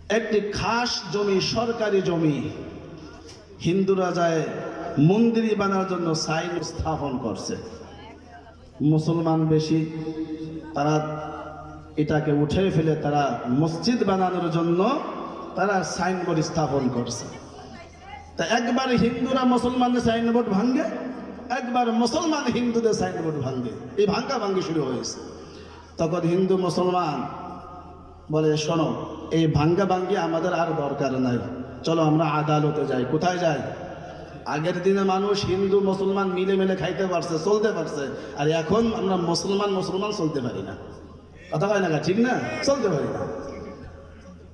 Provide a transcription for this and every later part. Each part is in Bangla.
একটি খাস জমি, সরকারি জমি, হিন্দুরা যায় মন্দির বানানোর জন্য সাইন স্থাপন করছে। মুসলমান বেশি, তারা এটাকে উঠে ফেলে তারা মসজিদ বানানোর জন্য তারা সাইনবোর্ড স্থাপন করছে। তা একবার হিন্দুরা মুসলমানদের সাইনবোর্ড ভাঙ্গে, একবার মুসলমান হিন্দুদের সাইনবোর্ড ভাঙ্গে, এই ভাঙ্গা ভাঙ্গি শুরু হয়েছে। তখন হিন্দু মুসলমান বলে, শোনো, এই ভাঙ্গা ভাঙ্গি আমাদের আর দরকার নাই, চলো আমরা আদালতে যাই। কোথায় যাই? আগের দিনে মানুষ হিন্দু মুসলমান মিলে মিলে খাইতে পারছে, চলতে পারছে, আর এখন আমরা মুসলমান চলতে পারি না। কথা হয় না? ঠিক না? চলতে পারি না।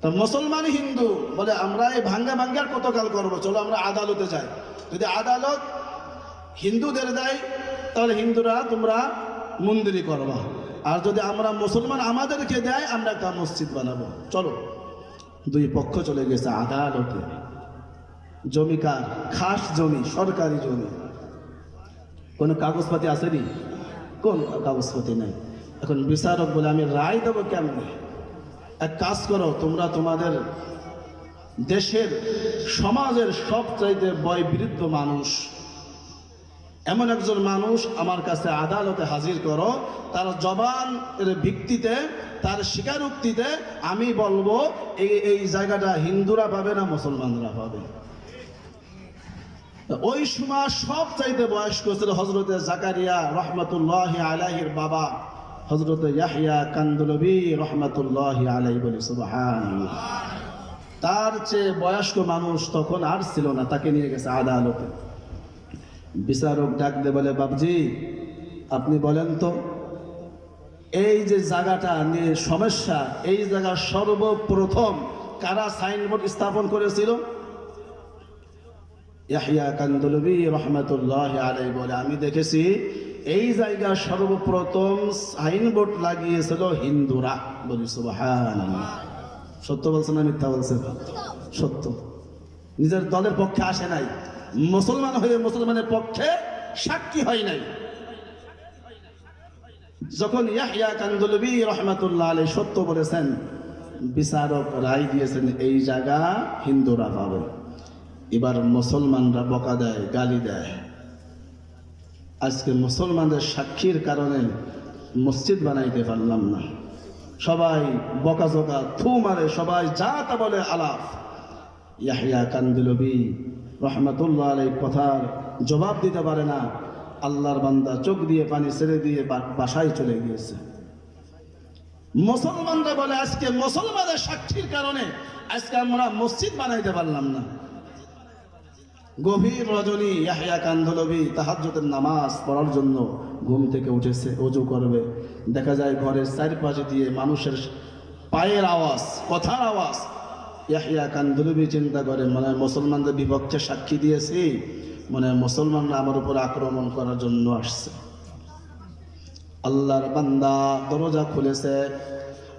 তো মুসলমান হিন্দু বলে, আমরা এই ভাঙ্গা ভাঙ্গি আর কতকাল করবো, চলো আমরা আদালতে যাই। যদি আদালত হিন্দুদের দেয় তাহলে হিন্দুরা তোমরা মন্দিরই করবা, আর যদি আমরা মুসলমান আমাদেরকে দেয় আমরা একটা মসজিদ বানাবো, চলো। দুই পক্ষ চলে গেছে আদালতে। জমিকার খাস জমি, সরকারি জমি, কোনো কাগজপাতি আসেনি, কোন কাগজপাতি নাই। এখন বিচারক বলে, আমি রায় দেবো কেমনে? এক কাজ করো, তোমরা তোমাদের দেশের সমাজের সবচাইতে বয়োবৃদ্ধ মানুষ, এমন একজন মানুষ আমার কাছে আদালতে হাজির করো, তার জবানের ভিত্তিতে, তার স্বীকারোক্তিতে আমি বলবো এই জায়গাটা হিন্দুরা পাবে না মুসলমানরা পাবে। ওই সময় সব চাইতে বয়স্ক ছিল হযরতে জাকারিয়া রহমাতুল্লাহি আলাইহির বাবা হযরতে ইয়াহইয়া কান্দলবী রহমাতুল্লাহি আলাইহি, বলি সুবহানাল্লাহ। তার চেয়ে বয়স্ক মানুষ তখন আর ছিল না, তাকে নিয়ে গেছে আদালতে। বিচারক ডাক দে বলে, বাবজি আপনি বলেন তো, এই যে জায়গাটা নিয়ে সমস্যা, এই জায়গা সর্বপ্রথম কারা সাইনবোর্ড স্থাপন করেছিল? ইয়াহইয়া কান্দলবী রহমাতুল্লাহি আলাইহি বলে, আমি দেখেছি এই জায়গা সর্বপ্রথম সাইনবোর্ড লাগিয়েছিল হিন্দুরা। বলি সুবহানাল্লাহ। সত্য বলছে না মিথ্যা বলছে? সত্য। নিজের দলের পক্ষে আসে নাই, মুসলমান হয়ে মুসলমানের পক্ষে সাক্ষী হয় নাই। যখন ইয়াহইয়া কান্দলবী রহমাতুল্লাহ আলাইহি সত্য বলেছেন, বিচারক রায় দিয়েছেন এই জায়গা হিন্দুরা পাবে। এবার মুসলমানরা বকা দেয়, গালি দেয়। আজকে মুসলমানদের সাক্ষীর কারণে মসজিদ বানাইতে পারলাম না, সবাই বকাঝকা থু মারে, সবাই যা তা বলে আলাপ। ইয়াহইয়া কান্দলবী রহমাতুল্লাহ আলাইহি কথার জবাব দিতে পারে না। আল্লাহর বান্দা চোখ দিয়ে পানি ছেড়ে দিয়ে বাসায় চলে গিয়েছে। মুসলমানরা বলে, আজকে মুসলমানদের সাক্ষীর কারণে আজকে আমরা মসজিদ বানাইতে পারলাম না। গভীর রজনী ইয়াহইয়া কান্দলবী তাহাজ্জুদের নামাজ পড়ার জন্য ঘুম থেকে উঠেছে, ওযু করবে। দেখা যায় ঘরের চারপাশে দিয়ে মানুষের পায়ের আওয়াজ, কথার আওয়াজ। ইয়াহইয়া কান্দলবী চিন্তা করে, মানে মুসলমানদের বিপক্ষে সাক্ষী দিয়েছি, মানে মুসলমানরা আমার উপর আক্রমণ করার জন্য আসছে। আল্লাহর বান্দা দরজা খুলেছে।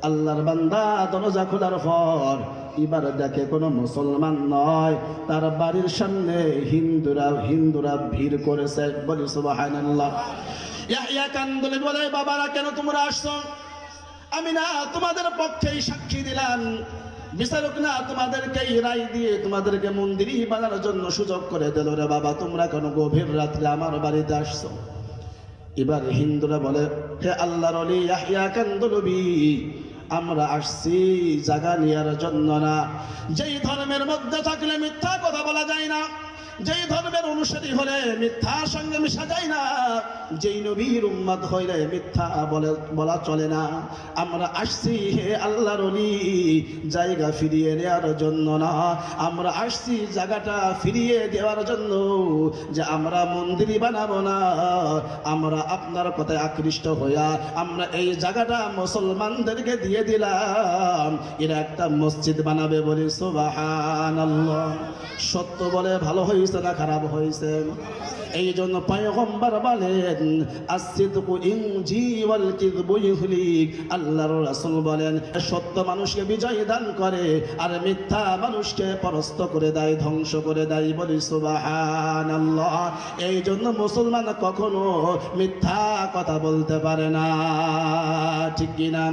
আল্লাহর বান্দা দরজা খোলার পর এবার দেখে কোনো মুসলমান নয়, তার বাড়ির সামনে হিন্দুরা ভিড় করেছে। বলি সুবহানাল্লাহ। ইয়াহইয়া কান্দলবী বলে, বাবারা কেন তোমরা আসছো? আমি না তোমাদের পক্ষেই সাক্ষী দিলাম, বিচারক না তোমাদেরকে রায় দিয়ে তোমাদেরকে মন্দিরই বানানোর জন্য সুযোগ করে দিল রে বাবা, তোমরা কেন গভীর রাত্রে আমার বাড়িতে আসছো? এবার হিন্দুরা বলে, হে আল্লাহর ওলি ইয়াহইয়া কান্দলবী, আমরা আসছি জায়গা নেওয়ার জন্য না। যেই ধর্মের মধ্যে থাকলে মিথ্যা কথা বলা যায় না, যেই ধর্মের অনুসারী হলে মিথ্যার সঙ্গে মিশা যায় না, যেই নবীর উম্মত হইলে মিথ্যা বলা চলে না। আমরা আসছি হে আল্লাহর ওলি জায়গা ফিরিয়ে নেওয়ার জন্য না, আমরা আসছি জায়গাটা ফিরিয়ে দেওয়ার জন্য, যে আমরা মন্দিরই বানাবো না, আমরা আপনার কথায় আকৃষ্ট হইয়া আমরা এই জায়গাটা মুসলমানদেরকে দিয়ে দিলাম, এরা একটা মসজিদ বানাবে। বলি সুবহানাল্লাহ। সত্য বলে ভালো হয়েছে না খারাপ হয়েছে? এই জন্য পয়গম্বর বলেন, আসিদকু ইনজি ওয়াল কিযবু ইহলিক। আল্লাহর রাসূল বলেন, সত্য মানুষকে বিজয় দান করে আর মিথ্যা মানুষকে পরাস্ত করে দেয়, ধ্বংস করে দেয়। বলি সুবহানাল্লাহ। এই জন্য মুসলমান কখনো মিথ্যা কথা বলতে পারে না, ঠিক কিনা?